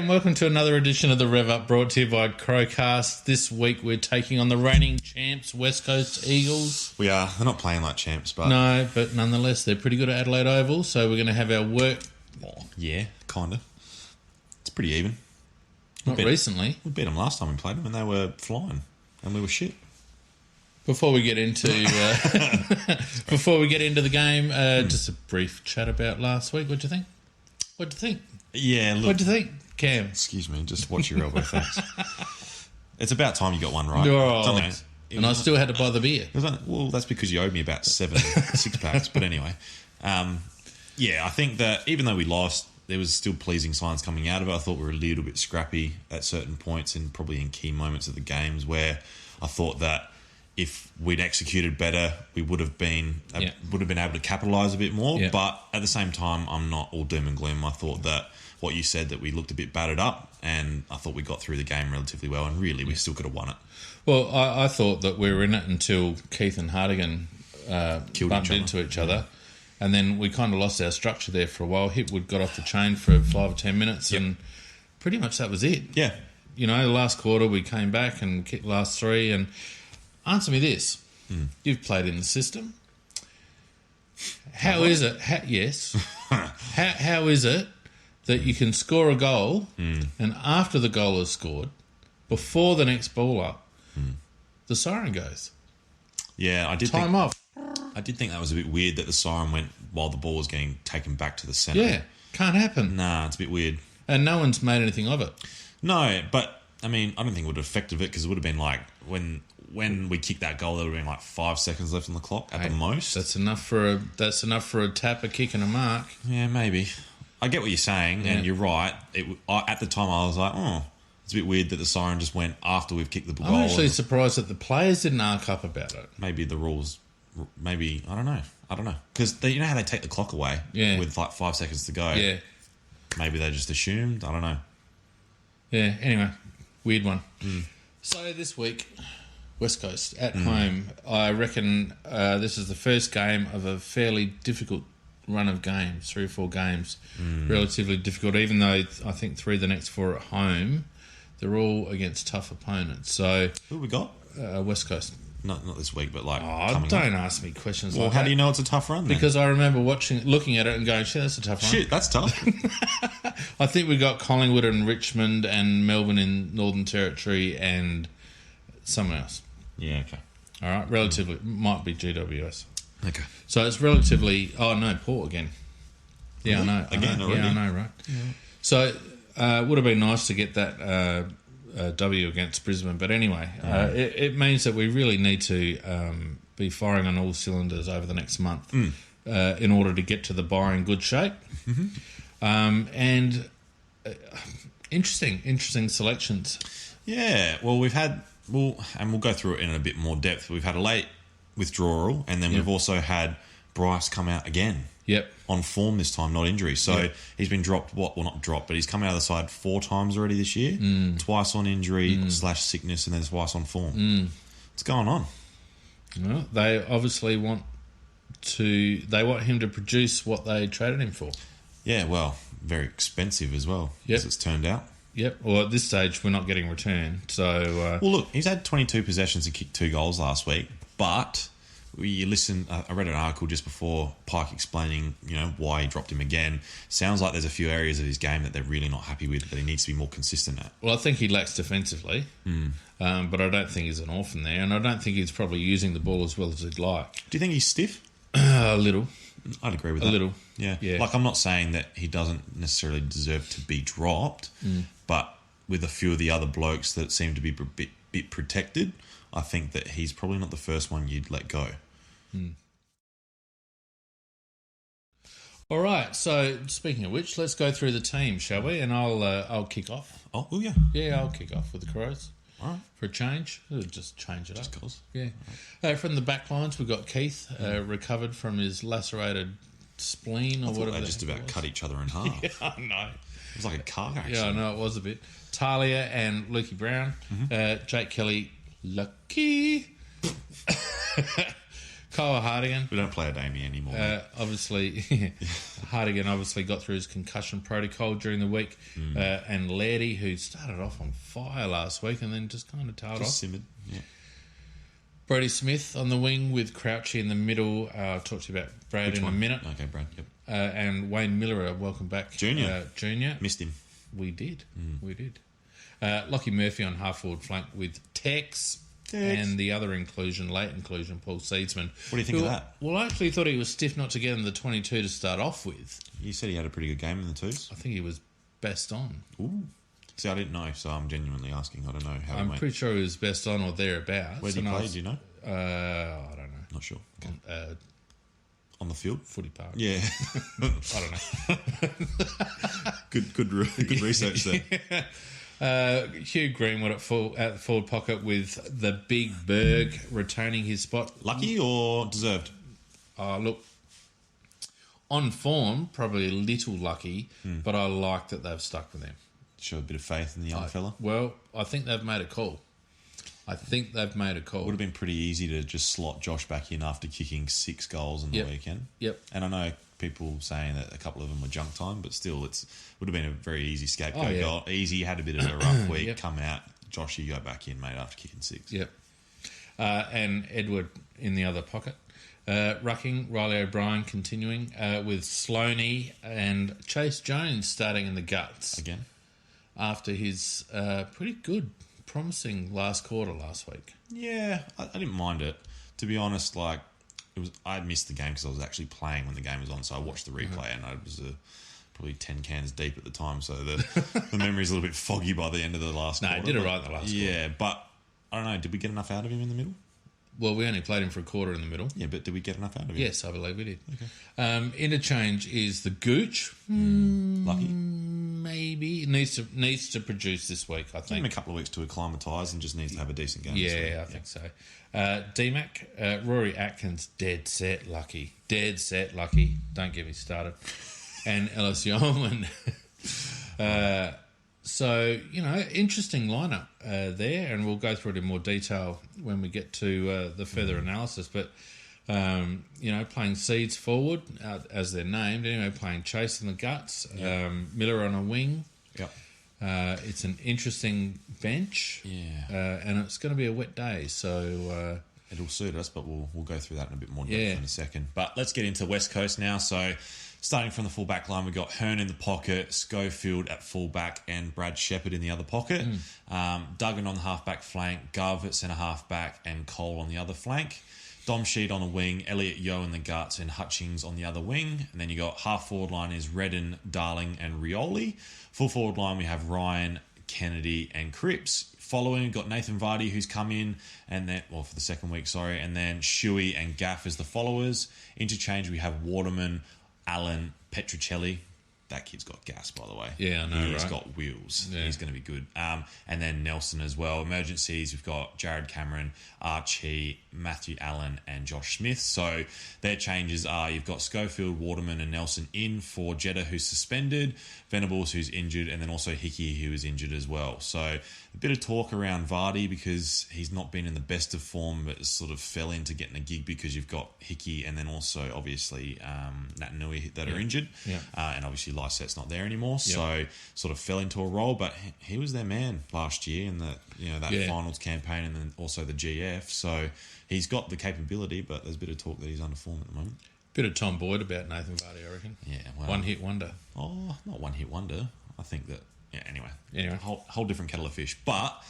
and welcome to another edition of the Rev Up, brought to you by Crowcast. This week we're taking on the reigning champs, West Coast Eagles. We are. They're not playing like champs, but... No, but nonetheless, they're pretty good at Adelaide Oval, so we're going to have our work... Oh, yeah, kind of. It's pretty even. Recently. We beat them last time we played them and they were flying, and we were shit. Before we get into the game, just a brief chat about last week. What'd you think? Yeah, look... What'd you think, Cam? Excuse me, just watch your elbow, thanks. It's about time you got one right. Oh, and I still had to buy the beer. Well, that's because you owed me about 7 six-packs. But anyway, yeah, I think that even though we lost, there was still pleasing signs coming out of it. I thought we were a little bit scrappy at certain points and probably in key moments of the games where I thought that if we'd executed better, we would have been able to capitalise a bit more. Yeah. But at the same time, I'm not all doom and gloom. I thought that what you said, that we looked a bit battered up, and I thought we got through the game relatively well, and really we still could have won it. Well, I thought that we were in it until Keith and Hardigan bumped into each other, and then we kind of lost our structure there for a while. Hipwood got off the chain for 5 or 10 minutes, and pretty much that was it. Yeah. You know, the last quarter we came back and kicked the last 3, and answer me this. You've played in the system. How is it? Yes. How is it that you can score a goal and after the goal is scored, before the next ball up, the siren goes? Yeah, I did. Time off. I did think that was a bit weird that the siren went while the ball was getting taken back to the centre. Yeah, can't happen. Nah, it's a bit weird. And no one's made anything of it. No, but I mean, I don't think it would have affected it because it would have been like when we kicked that goal, there would have been like 5 seconds left on the clock at the most. That's enough for a tap, a kick, and a mark. Yeah, maybe. I get what you're saying, and you're right. At the time, I was like, oh, it's a bit weird that the siren just went after we've kicked the goal. I'm actually surprised that the players didn't arc up about it. Maybe the rules. Maybe I don't know because you know how they take the clock away with like 5 seconds to go. Yeah. Maybe they just assumed. I don't know. Yeah. Anyway, weird one. So this week, West Coast at home. I reckon this is the first game of a fairly difficult run of games, 3 or 4 games, relatively difficult, even though I think 3 of the next 4 at home, they're all against tough opponents. So who have we got? West Coast. Not this week, but like don't ask me questions like that. Well, how do you know it's a tough run then? Because I remember looking at it and going, shit, that's a tough run. Shit, that's tough. I think we got Collingwood and Richmond and Melbourne in Northern Territory and someone else. Yeah, okay. All right, relatively, might be GWS. Okay. So it's relatively... Oh, no, Port again. Yeah, really? I know. Again, already? Yeah, I know, right? Yeah. So it would have been nice to get that W against Brisbane. But anyway, it means that we really need to be firing on all cylinders over the next month in order to get to the bye in good shape. And interesting selections. Yeah, well, we've had... and we'll go through it in a bit more depth. We've had a late withdrawal, and then we've also had Bryce come out again. Yep. On form this time, not injury. So he's been dropped, well, not dropped, but he's come out of the side 4 times already this year. Twice on injury / sickness, and then twice on form. What's going on? Well, they obviously want him to produce what they traded him for. Yeah, well, very expensive as well, as it's turned out. Yep. Well, at this stage, we're not getting return. So, well, look, he's had 22 possessions and kicked 2 goals last week. But I read an article just before Pike explaining, why he dropped him again. Sounds like there's a few areas of his game that they're really not happy with, that he needs to be more consistent at. Well, I think he lacks defensively, but I don't think he's an orphan there, and I don't think he's probably using the ball as well as he'd like. Do you think he's stiff? A little. I'd agree with that. A little. Yeah. Like, I'm not saying that he doesn't necessarily deserve to be dropped, but with a few of the other blokes that seem to be a bit protected, I think that he's probably not the first one you'd let go. All right. So speaking of which, let's go through the team, shall we? And I'll kick off. Oh yeah. Yeah, I'll kick off with the Crows. All right. For a change, just change it just up. Cause. Yeah. From the back lines, we've got Keith recovered from his lacerated spleen or whatever. They just about cut each other in half. Yeah, I know. It was like a car accident. Yeah, I know, it was a bit. Talia and Lukey Brown. Jake Kelly, lucky. Kyle Hardigan. We don't play a Damien anymore. Obviously, Hardigan obviously got through his concussion protocol during the week. And Lairdy, who started off on fire last week and then just kind of tailed off. Simmered, yeah. Brody Smith on the wing with Crouchy in the middle. I'll talk to you about Brad in a minute. Okay, Brad, yep. And Wayne Miller, welcome back. Junior. Missed him. We did. Lockie Murphy on half-forward flank with Tex. And the other inclusion, late inclusion, Paul Seedsman. What do you think of that? Well, I actually thought he was stiff not to get in the 22 to start off with. You said he had a pretty good game in the twos. I think he was best on. Ooh. See, I didn't know, so I'm genuinely asking. I don't know how he went. I'm pretty sure he was best on or thereabouts. Where did he play, do you know? I don't know. Not sure. Okay. On the field? Footy park. Yeah. I don't know. Good research there. Hugh Greenwood at the forward pocket with the Big Berg retaining his spot. Lucky or deserved? Look, on form, probably a little lucky, but I like that they've stuck with him. Show a bit of faith in the young fella. Well, I think they've made a call. Would have been pretty easy to just slot Josh back in after kicking 6 goals in the weekend. Yep. And I know people saying that a couple of them were junk time, but still, would have been a very easy scapegoat goal. Easy, had a bit of a rough week, come out. Josh, you go back in, mate, after kicking 6. Yep. And Edward in the other pocket. Rucking, Riley O'Brien continuing with Sloaney and Chase Jones starting in the guts. Again. After his pretty good, promising last quarter last week. Yeah, I didn't mind it. To be honest, I missed the game because I was actually playing when the game was on, so I watched the replay and I was probably 10 cans deep at the time, so the memory's a little bit foggy by the end of the last quarter. No, he did it right in the last quarter. Yeah, but I don't know, did we get enough out of him in the middle? Well, we only played him for a quarter in the middle. Yeah, but did we get enough out of him? Yes, I believe we did. Okay. Interchange is the Gooch. Lucky? Maybe. Needs to produce this week, I think. Give him a couple of weeks to acclimatise and just needs to have a decent game. Yeah, I think so. DMAC, Rory Atkins, dead set lucky. Don't get me started. And Ellis Yeoman. So, interesting lineup there, and we'll go through it in more detail when we get to the further analysis. But, playing Seeds forward, as they're named, anyway, playing Chase in the guts, Miller on a wing. Yep. It's an interesting bench, and it's going to be a wet day, so... it'll suit us, but we'll go through that in a bit more depth in a second. But let's get into West Coast now. So... starting from the full-back line, we've got Hearn in the pocket, Schofield at full-back, and Brad Shepherd in the other pocket. Duggan on the half-back flank, Gov at centre half-back, and Cole on the other flank. Dom Sheed on the wing, Elliot Yeo in the guts, and Hutchings on the other wing. And then you got half-forward line is Redden, Darling, and Rioli. Full-forward line, we have Ryan, Kennedy, and Cripps. Following, we've got Nathan Vardy, who's come in, and then, for the second week, and then Shuey and Gaff as the followers. Interchange, we have Waterman, Allen, Petruccelli. That kid's got gas, by the way. Yeah, I know, He's right? got wheels. Yeah. He's going to be good. And then Nelson as well. Emergencies, we've got Jared Cameron, Archie, Matthew Allen, and Josh Smith. So their changes are you've got Schofield, Waterman, and Nelson in for Jeddah, who's suspended, Venables, who's injured, and then also Hickey, who is injured as well. So a bit of talk around Vardy because he's not been in the best of form, but sort of fell into getting a gig because you've got Hickey and then also obviously Natanui that are injured. Yeah. And obviously Lysette's not there anymore, so sort of fell into a role. But he was their man last year in that finals campaign and then also the GF. So he's got the capability, but there's a bit of talk that he's under form at the moment. Bit of Tom Boyd about Nathan Vardy, I reckon. Yeah, well, one-hit wonder. Oh, not one-hit wonder. I think that. Yeah. Anyway, whole different kettle of fish. But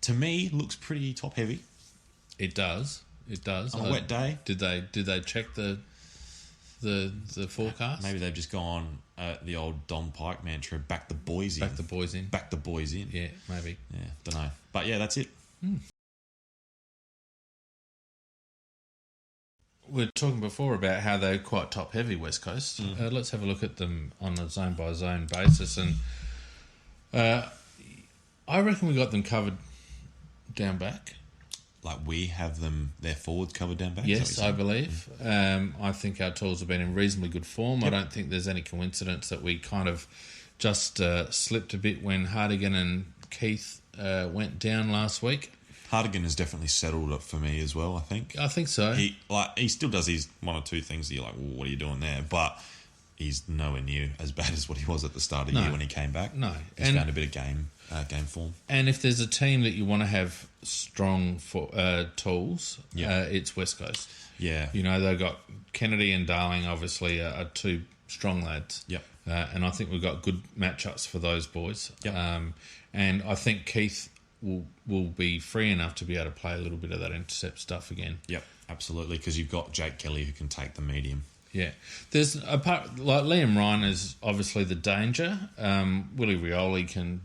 to me, looks pretty top heavy. It does. On a wet day. Did they check the forecast? Maybe they've just gone the old Don Pike mantra: back the boys in. Back the boys in. Back the boys in. Yeah, maybe. Yeah, don't know. But yeah, that's it. We were talking before about how they're quite top heavy West Coast. Let's have a look at them on a zone by zone basis, and I reckon we got them covered down back. Like we have them, their forwards covered down back? Yes, I believe. I think our tools have been in reasonably good form. Yep. I don't think there's any coincidence that we kind of just slipped a bit when Hardigan and Keith went down last week. Hardigan has definitely settled it for me as well, I think. I think so. He still does his one or two things that you're like, well, what are you doing there? But he's nowhere near as bad as what he was at the start of the year when he came back. No. He's found a bit of game form. And if there's a team that you want to have strong tools, it's West Coast. Yeah. You know, they've got Kennedy and Darling, obviously, are two strong lads. Yep. And I think we've got good matchups for those boys. Yep. And I think Keith will be free enough to be able to play a little bit of that intercept stuff again. Yep, absolutely, because you've got Jake Kelly who can take the medium. Yeah. There's a part, like Liam Ryan is obviously the danger. Willie Rioli can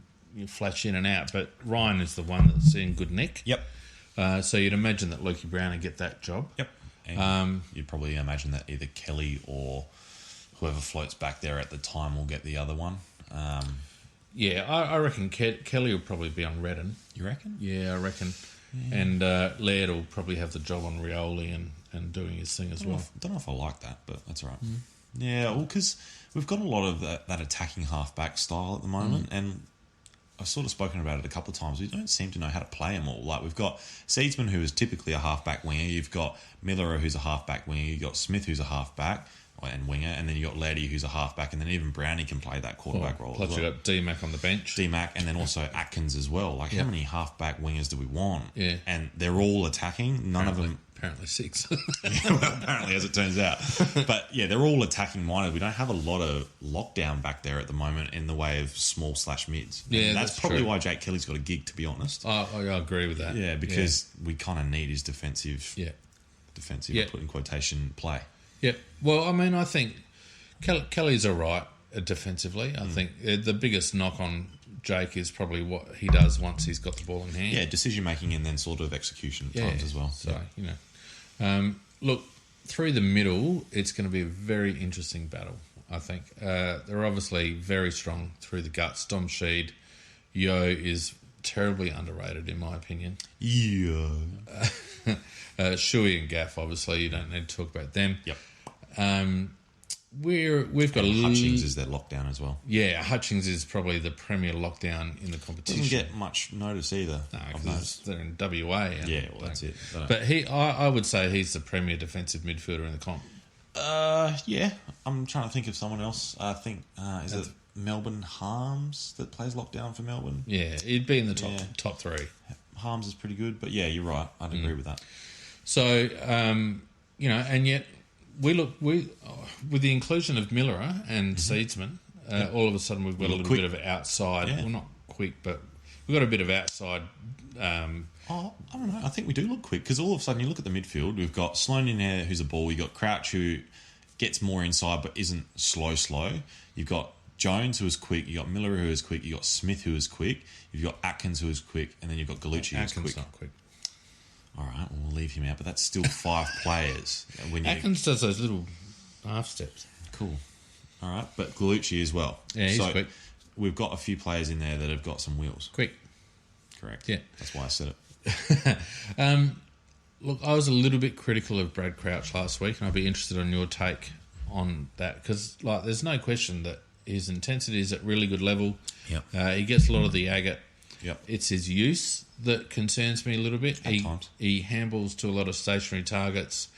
flash in and out, but Ryan is the one that's in good nick. Yep. So you'd imagine that Lukey Brown would get that job. Yep. And you'd probably imagine that either Kelly or whoever floats back there at the time will get the other one. Yeah, I reckon Kelly will probably be on Redden. You reckon? Yeah, I reckon. Yeah. And Laird will probably have the job on Rioli and doing his thing as well. I don't know if I like that, but that's all right. Yeah, well, because we've got a lot of that attacking halfback style at the moment, and I've sort of spoken about it a couple of times. We don't seem to know how to play them all. Like, we've got Seedsman, who is typically a halfback winger. You've got Miller, who's a halfback winger. You've got Smith, who's a halfback and winger, and then you got Laddie, who's a halfback, and then even Brownie can play that quarterback role. Plus, you got D-Mac on the bench. D-Mac, and then also Atkins as well. Like, how many halfback wingers do we want? Yeah. And they're all attacking. None of them... Apparently 6. Well, apparently, as it turns out. But, yeah, they're all attacking minded. We don't have a lot of lockdown back there at the moment in the way of small/mids. Yeah, and that's probably true. why Jake Kelly's got a gig, to be honest. I agree with that. Yeah, because we kind of need his defensive, put in quotation, play. Yeah. Well, I mean, I think Kelly's all right defensively. I think the biggest knock on Jake is probably what he does once he's got the ball in hand. Yeah, decision making and then sort of execution at times as well. So, you know. Look, through the middle, it's going to be a very interesting battle, I think. They're obviously very strong through the guts. Dom Sheed, Yo is terribly underrated, in my opinion. Yeah. Shuey and Gaff, obviously, you don't need to talk about them. Yep. We've got Hutchings is their lockdown as well. Yeah, Hutchings is probably the premier lockdown in the competition. Doesn't get much notice either. No, because they're in WA. Yeah, well, that's it. But I would say he's the premier defensive midfielder in the comp. Yeah. I'm trying to think of someone else. I think, is it Melbourne Harms that plays lockdown for Melbourne? Yeah, he'd be in the top 3. Harms is pretty good, but yeah, you're right. I'd agree with that. So, you know, and yet with the inclusion of Miller and Seedsman, all of a sudden we've got a little bit of outside. Yeah. Well, not quick, but we've got a bit of outside. I don't know. I think we do look quick because all of a sudden you look at the midfield. We've got Sloan in there, who's a ball. You've got Crouch, who gets more inside but isn't slow. You've got Jones, who is quick. You've got Miller, who is quick. You've got Smith, who is quick. You've got Atkins, who is quick. And then you've got Galucci, who's quick. Not quick. All right, we'll leave him out, but that's still 5 players. Atkins does those little half steps. Cool. All right, but Galucci as well. Yeah, he's quick. We've got a few players in there that have got some wheels. Quick. Correct. Yeah. That's why I said it. Look, I was a little bit critical of Brad Crouch last week, and I'd be interested on your take on that because, like, there's no question that his intensity is at really good level. Yep. He gets a lot of the agate. Yep. It's his use that concerns me a little bit. At times. He handles to a lot of stationary targets.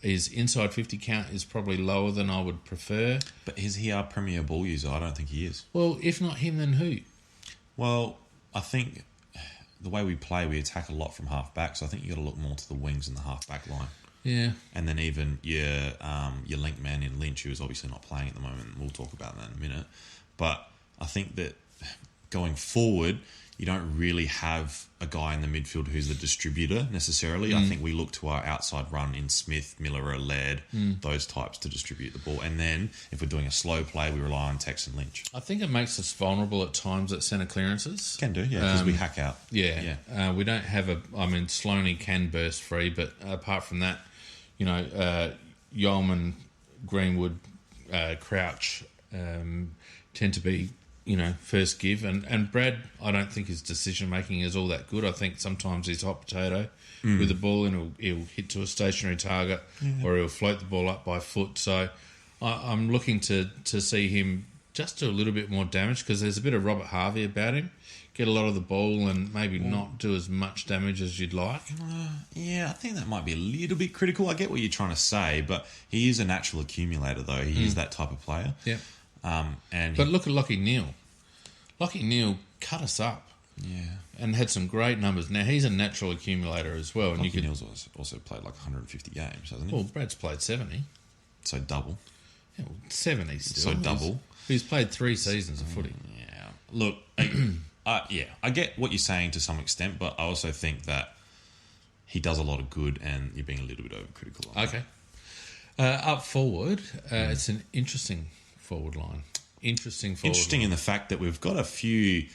His inside 50 count is probably lower than I would prefer. But is he our premier ball user? I don't think he is. Well, if not him, then who? Well, I think the way we play, we attack a lot from half back, so I think you got to look more to the wings and the half back line. Yeah. And then even your link man in Lynch, who is obviously not playing at the moment. We'll talk about that in a minute. But I think that going forward, you don't really have a guy in the midfield who's the distributor necessarily. I think we look to our outside run in Smith, Miller, or Laird, those types to distribute the ball. And then if we're doing a slow play, we rely on Tex and Lynch. I think it makes us vulnerable at times at centre clearances. Can do, yeah, because we hack out. Yeah. We don't have Sloaney can burst free, but apart from that, you know, Yeoman, Greenwood, Crouch tend to be, you know, first give. And Brad, I don't think his decision-making is all that good. I think sometimes he's hot potato with the ball and he'll hit to a stationary target or he'll float the ball up by foot. So I'm looking to see him just do a little bit more damage because there's a bit of Robert Harvey about him. Get a lot of the ball and maybe not do as much damage as you'd like. Yeah, I think that might be a little bit critical. I get what you're trying to say, but he is a natural accumulator, though. He is that type of player. Yeah. But look at Lachie Neale. Lachie Neale cut us up. Yeah. And had some great numbers. Now, he's a natural accumulator as well. And Lachie Neale's also played like 150 games, hasn't he? Well, Brad's played 70. So double. Yeah, well, 70 still. So double. He's played 3 seasons of footy. Yeah. Look, I get what you're saying to some extent, but I also think that he does a lot of good and you're being a little bit overcritical on Okay. Up forward, it's an interesting forward line. Interesting in the fact that we've got a few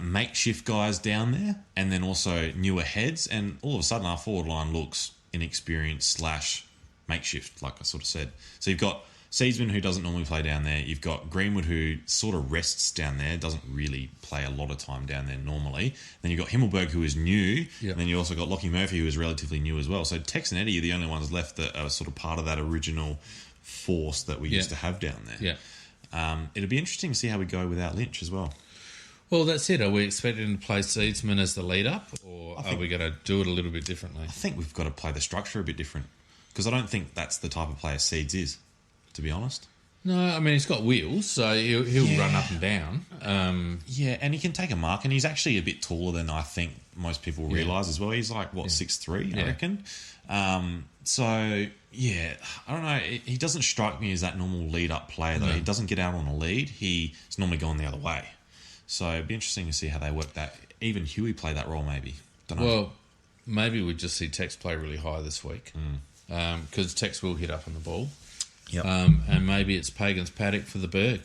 makeshift guys down there and then also newer heads, and all of a sudden our forward line looks inexperienced / makeshift, like I sort of said. So you've got Seedsman, who doesn't normally play down there. You've got Greenwood, who sort of rests down there, doesn't really play a lot of time down there normally. Then you've got Himmelberg, who is new. Yep. And then you also got Lockie Murphy, who is relatively new as well. So Tex and Eddie are the only ones left that are sort of part of that original force that we used to have down there. Yeah. It'll be interesting to see how we go without Lynch as well. Well, that's it. Are we expecting to play Seedsman as the lead-up, or are we going to do it a little bit differently? I think we've got to play the structure a bit different, because I don't think that's the type of player Seeds is, to be honest. No, I mean, he's got wheels, so he'll run up and down. Yeah, and he can take a mark, and he's actually a bit taller than I think most people realise as well. He's like, 6'3", I reckon. So, yeah, I don't know. He doesn't strike me as that normal lead-up player, though. No. He doesn't get out on a lead. He's normally going the other way. So it'd be interesting to see how they work that. Even Huey play that role, maybe. Don't know. Well, maybe we just see Tex play really high this week, because Tex will hit up on the ball. Yep. And maybe it's Pagans Paddock for the Berg.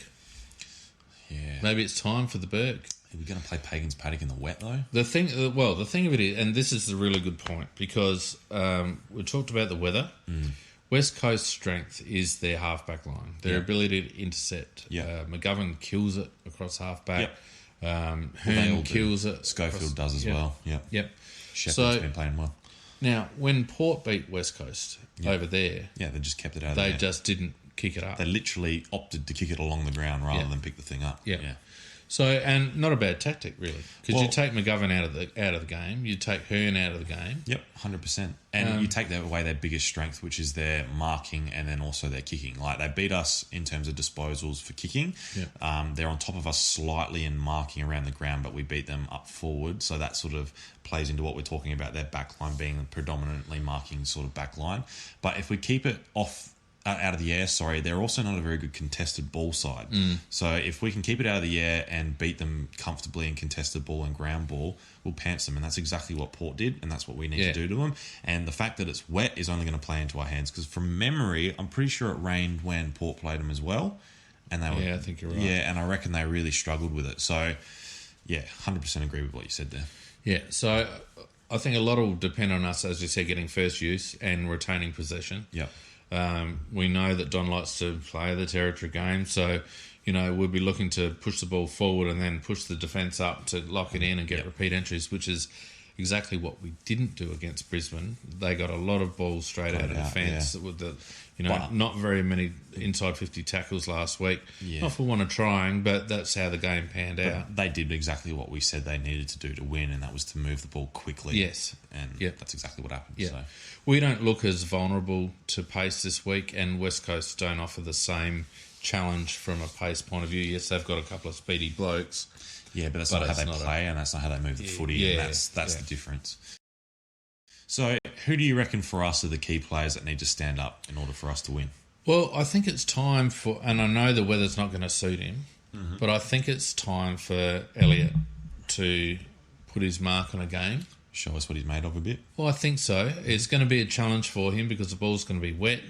Yeah. Maybe it's time for the Berg. Are we going to play Pagans Paddock in the wet, though? The thing of it is, and this is a really good point, because we talked about the weather. West Coast strength is their halfback line, their ability to intercept. McGovern kills it across halfback. Hearn kills it. Schofield does as well. Yep. Shepherd's been playing well. Now, when Port beat West Coast over there... Yeah, they just kept it out of there. They just didn't kick it up. They literally opted to kick it along the ground rather than pick the thing up. Yeah. So, and not a bad tactic, really. Because you take McGovern out of the game, you take Hearn out of the game. Yep, 100%. And you take away their biggest strength, which is their marking and then also their kicking. Like, they beat us in terms of disposals for kicking. Yep. They're on top of us slightly in marking around the ground, but we beat them up forward. So that sort of plays into what we're talking about, their backline being a predominantly marking sort of backline. But if we keep it out of the air, they're also not a very good contested ball side. So if we can keep it out of the air and beat them comfortably in contested ball and ground ball, we'll pants them. And that's exactly what Port did, and that's what we need to do to them. And the fact that it's wet is only going to play into our hands, because from memory, I'm pretty sure it rained when Port played them as well. And they were, I think you're right. Yeah, and I reckon they really struggled with it. So, 100% agree with what you said there. Yeah, so I think a lot will depend on us, as you said, getting first use and retaining possession. Yep. We know that Don likes to play the territory game, so we'll be looking to push the ball forward and then push the defence up to lock it in and get repeat entries, which is exactly what we didn't do against Brisbane. They got a lot of balls straight out of defence with not very many inside 50 tackles last week. Not for want of trying, but that's how the game panned out. They did exactly what we said they needed to do to win, and that was to move the ball quickly. Yes. And that's exactly what happened. Yeah. So. We don't look as vulnerable to pace this week, and West Coast don't offer the same challenge from a pace point of view. Yes, they've got a couple of speedy blokes. Yeah, but that's not how they play, and that's not how they move the footy, and that's the difference. So, who do you reckon for us are the key players that need to stand up in order for us to win? Well, I think it's time for, and I know the weather's not going to suit him, but I think it's time for Elliott to put his mark on a game. Show us what he's made of a bit. Well, I think so. It's going to be a challenge for him because the ball's going to be wet.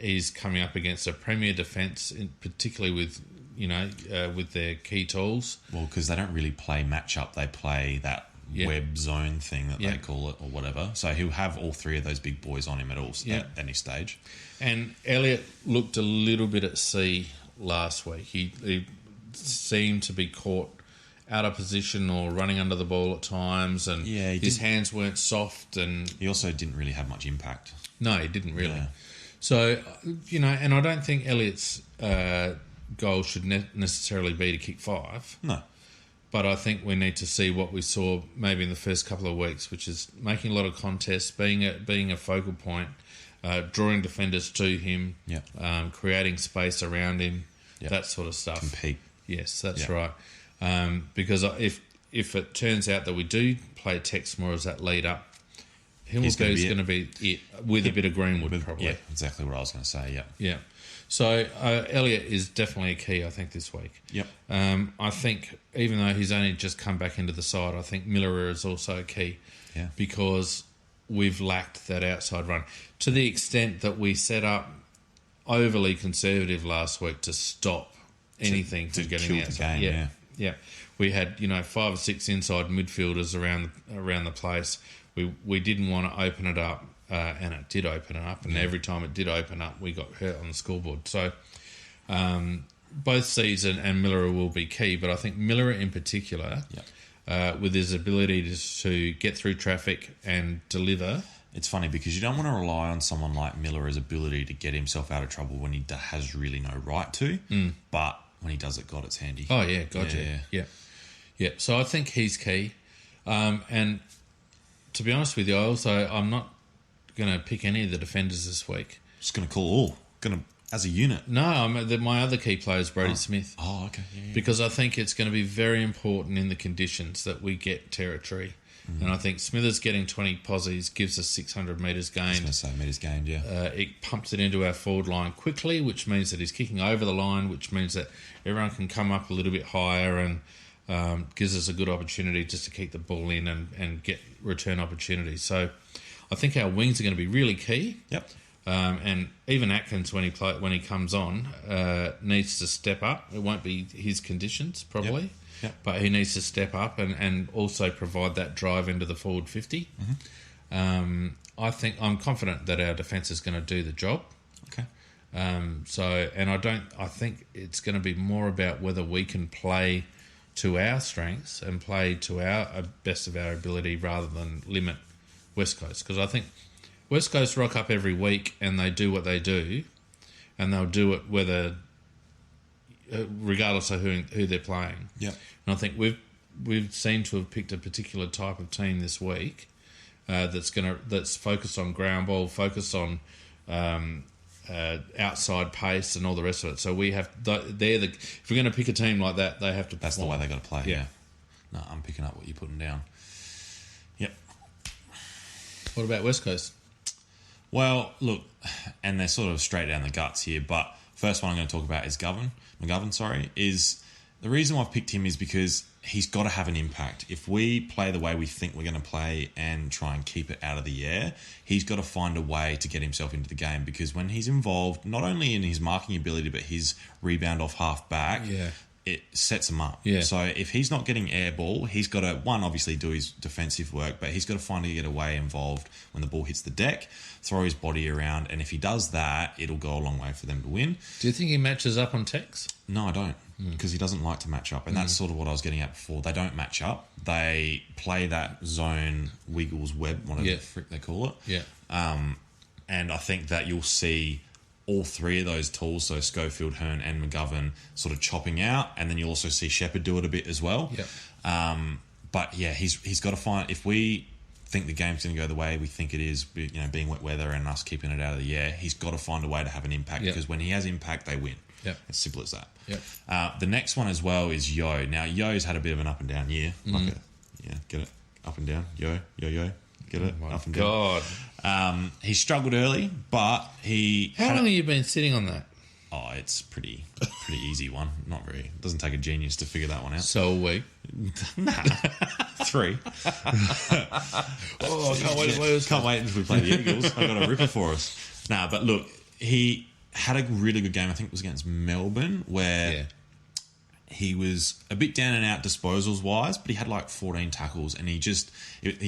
He's coming up against a premier defence, particularly with with their key tools. Well, because they don't really play match-up. They play that web zone thing that they call it or whatever. So he'll have all three of those big boys on him at any stage. And Elliott looked a little bit at sea last week. He seemed to be caught out of position or running under the ball at times, and his hands weren't soft. And he also didn't really have much impact. No, he didn't really. Yeah. So, and I don't think Elliott's goal should necessarily be to kick 5. No. But I think we need to see what we saw maybe in the first couple of weeks, which is making a lot of contests, being a focal point, drawing defenders to him, creating space around him, that sort of stuff. Compete. Yes, that's right. Because if it turns out that we do play Tex more as that lead up, Himmelberg is going to be it with a bit of Greenwood, probably. Yeah, exactly what I was going to say. Yeah. So Elliott is definitely a key, I think, this week. Yep. I think even though he's only just come back into the side, I think Miller is also a key. Yeah. Because we've lacked that outside run to the extent that we set up overly conservative last week to stop anything from getting outside. Game, yeah. We had 5 or 6 inside midfielders around the place. We didn't want to open it up. And it did open up, and every time it did open up, we got hurt on the scoreboard. So both Season and Miller will be key, but I think Miller in particular, with his ability to get through traffic and deliver. It's funny because you don't want to rely on someone like Miller's ability to get himself out of trouble when he has really no right to, but when he does it, God, it's handy. Oh, yeah, gotcha. Yeah. So I think he's key. And to be honest with you, I'm not going to pick any of the defenders this week. Just going to call all. As a unit. No, my other key player is Brody Smith. Oh, okay. Yeah. Because I think it's going to be very important in the conditions that we get territory. And I think Smithers getting 20 posies gives us 600 metres gained. I was going to say metres gained, yeah. It pumps it into our forward line quickly, which means that he's kicking over the line, which means that everyone can come up a little bit higher and gives us a good opportunity just to keep the ball in and get return opportunities. So I think our wings are going to be really key. Yep. And even Atkins, when he comes on, needs to step up. It won't be his conditions, probably. Yep. But he needs to step up and also provide that drive into the forward 50. I think I'm confident that our defence is going to do the job. Okay. I think it's going to be more about whether we can play to our strengths and play to our best of our ability rather than limit West Coast. Because I think West Coast rock up every week and they do what they do, and they'll do it regardless of who they're playing. Yeah. And I think we've seemed to have picked a particular type of team this week that's focused on ground ball, focused on outside pace and all the rest of it. So we have if we're going to pick a team like that, they have to. That's perform. The way they got to play. Yeah. No, I'm picking up what you're putting down. Yep. What about West Coast? Well, look, and they're sort of straight down the guts here, but first one I'm going to talk about is McGovern, is the reason why I've picked him is because he's got to have an impact. If we play the way we think we're going to play and try and keep it out of the air, he's got to find a way to get himself into the game, because when he's involved, not only in his marking ability, but his rebound off half back, it sets him up. Yeah. So if he's not getting air ball, he's got to, one, obviously do his defensive work, but he's got to find a get away involved when the ball hits the deck, throw his body around, and if he does that, it'll go a long way for them to win. Do you think he matches up on Tex? No, I don't, because he doesn't like to match up, and that's sort of what I was getting at before. They don't match up. They play that zone, Wiggles, web, whatever the frick they call it. Yeah. And I think that you'll see all three of those tools, so Schofield, Hearn and McGovern, sort of chopping out, and then you'll also see Shepherd do it a bit as well. Yep. But yeah, he's got to find, if we think the game's going to go the way we think it is, being wet weather and us keeping it out of the air, he's got to find a way to have an impact, because when he has impact, they win. Yep. It's simple as that. Yep. The next one as well is Yo. Now, Yo's had a bit of an up and down year. Get it? Up and down. Yo. Get it? Oh my up and God. down. He struggled early, but he... How long have you been sitting on that? Oh, it's pretty easy one. Not very. It doesn't take a genius to figure that one out. So we. Nah. 3. Oh, I can't wait to play this. Can't wait until we play the Eagles. I got a ripper for us. Nah, but look, he had a really good game. I think it was against Melbourne, where he was a bit down and out disposals wise, but he had like 14 tackles, and he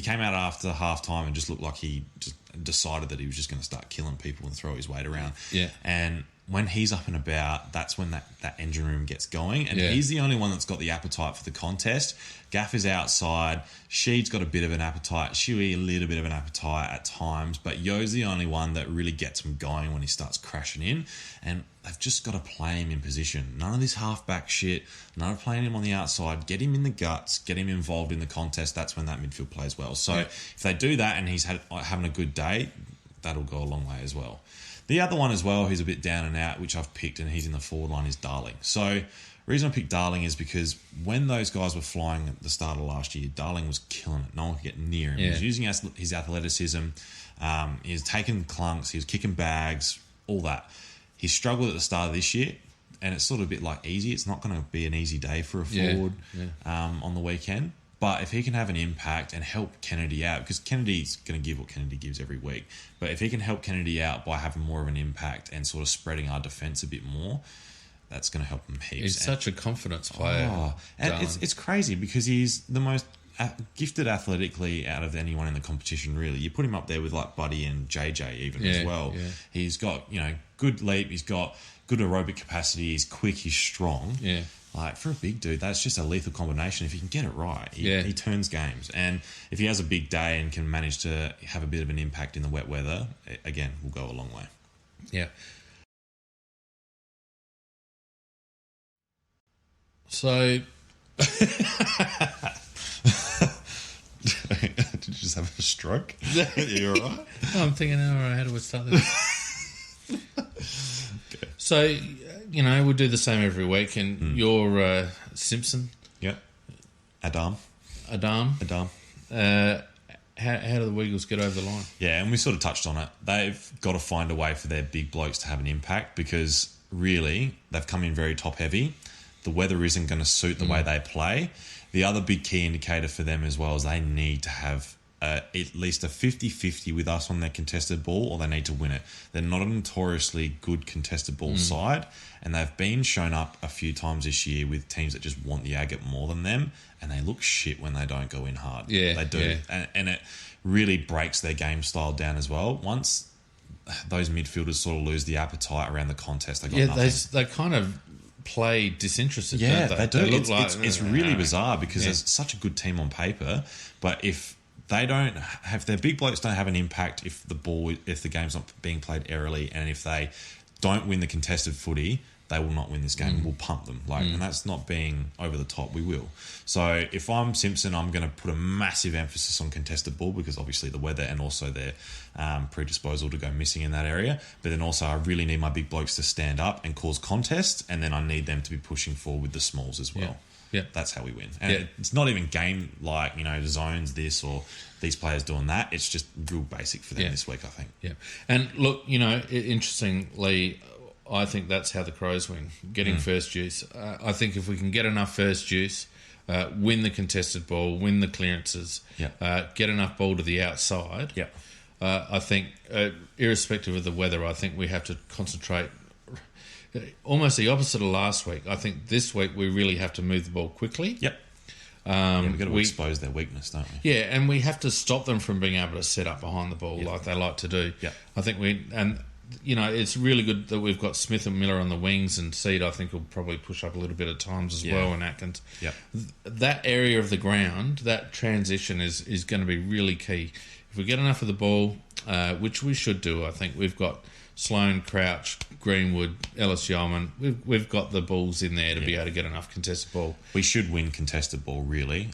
came out after half time and just looked like he just decided that he was just going to start killing people and throw his weight around. Yeah. And when he's up and about, that's when that engine room gets going. And he's the only one that's got the appetite for the contest. Gaff is outside. Sheed's got a bit of an appetite. Shuey, a little bit of an appetite at times. But Yo's the only one that really gets him going when he starts crashing in. And they've just got to play him in position. None of this halfback shit. None of playing him on the outside. Get him in the guts. Get him involved in the contest. That's when that midfield plays well. So if they do that and he's having a good day, that'll go a long way as well. The other one as well, who's a bit down and out, which I've picked, and he's in the forward line, is Darling. So the reason I picked Darling is because when those guys were flying at the start of last year, Darling was killing it. No one could get near him. He was using his athleticism. He was taking clunks. He was kicking bags, all that. He struggled at the start of this year, and it's sort of a bit like easy. It's not going to be an easy day for a forward on the weekend. But if he can have an impact and help Kennedy out, because Kennedy's going to give what Kennedy gives every week, but if he can help Kennedy out by having more of an impact and sort of spreading our defence a bit more, that's going to help him heaps. He's such a confidence player. And it's crazy because he's the most gifted athletically out of anyone in the competition, really. You put him up there with like Buddy and JJ even as well. Yeah. He's got, good leap. He's got good aerobic capacity. He's quick. He's strong. Yeah. Like, for a big dude, that's just a lethal combination. If he can get it right, he turns games. And if he has a big day and can manage to have a bit of an impact in the wet weather, again, will go a long way. Yeah. So... Did you just have a stroke? You all right? I'm thinking, all right, how do we start this? Okay. So... we'll do the same every week, and you're Simpson. Yep. Adam. How do the Weagles get over the line? Yeah, and we sort of touched on it. They've got to find a way for their big blokes to have an impact because really they've come in very top heavy. The weather isn't going to suit the way they play. The other big key indicator for them as well is they need to have at least a 50-50 with us on their contested ball, or they need to win it. They're not a notoriously good contested ball side, and they've been shown up a few times this year with teams that just want the agate more than them, and they look shit when they don't go in hard. Yeah, they do. Yeah. And it really breaks their game style down as well. Once those midfielders sort of lose the appetite around the contest, they got nothing. They kind of play disinterested, don't they? Do. It's really bizarre because there's such a good team on paper, but if their big blokes don't have an impact if the game's not being played airily, and if they don't win the contested footy, they will not win this game. We'll pump them. And that's not being over the top. We will. So if I'm Simpson, I'm going to put a massive emphasis on contested ball because obviously the weather and also their predisposal to go missing in that area. But then also I really need my big blokes to stand up and cause contests, and then I need them to be pushing forward with the smalls as well. Yeah. That's how we win. And it's not even game like, zones this or these players doing that. It's just real basic for them this week, I think. Yeah. And look, interestingly, I think that's how the Crows win, getting first juice. I think if we can get enough first juice, win the contested ball, win the clearances, get enough ball to the outside, I think, irrespective of the weather, I think we have to concentrate almost the opposite of last week. I think this week we really have to move the ball quickly. Yep. We've got to expose their weakness, don't we? Yeah, and we have to stop them from being able to set up behind the ball like they like to do. Yep. I think it's really good that we've got Smith and Miller on the wings, and Seed I think will probably push up a little bit at times as well, and Atkins. Yep. That area of the ground, that transition is going to be really key. If we get enough of the ball, which we should do, I think we've got Sloane, Crouch, Greenwood, Ellis Yeoman. We've got the balls in there to be able to get enough contested ball. We should win contested ball, really.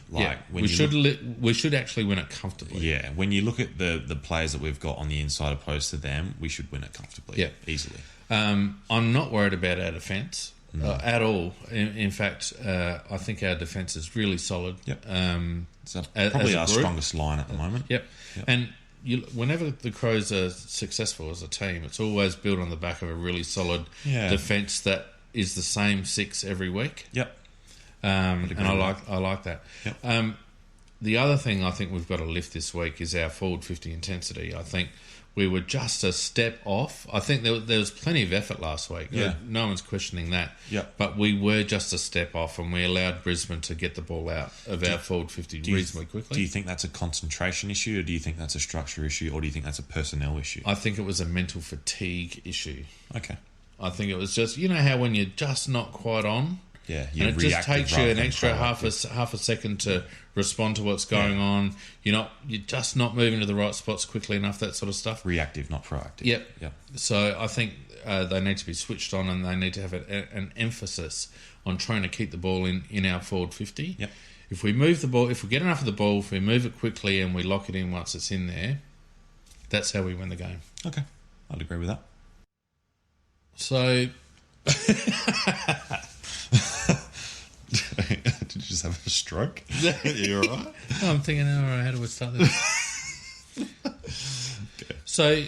We should actually win it comfortably. Yeah, when you look at the players that we've got on the inside opposed to them, we should win it comfortably, easily. I'm not worried about our defence at all. In fact, I think our defence is really solid. Yep. It's probably our strongest line at the moment. Yep. And whenever the Crows are successful as a team, it's always built on the back of a really solid defence that is the same six every week. Yep. And I like that. Yep. The other thing I think we've got to lift this week is our forward 50 intensity. I think we were just a step off. I think there was plenty of effort last week. Yeah. No one's questioning that. Yep. But we were just a step off, and we allowed Brisbane to get the ball out of our forward 50 reasonably quickly. Do you think that's a concentration issue, or do you think that's a structure issue, or do you think that's a personnel issue? I think it was a mental fatigue issue. Okay. I think it was just, you know how when you're just not quite on, Yeah, and it just takes you an extra half a second to respond to what's going on. You're just not moving to the right spots quickly enough. That sort of stuff. Reactive, not proactive. Yep. Yep. So I think they need to be switched on, and they need to have an emphasis on trying to keep the ball in our forward 50. Yep. If we move the ball, if we get enough of the ball, if we move it quickly and we lock it in once it's in there, that's how we win the game. Okay, I'd agree with that. So. Did you just have a stroke? You all right? I'm thinking, all right, how do we start this? Okay. So,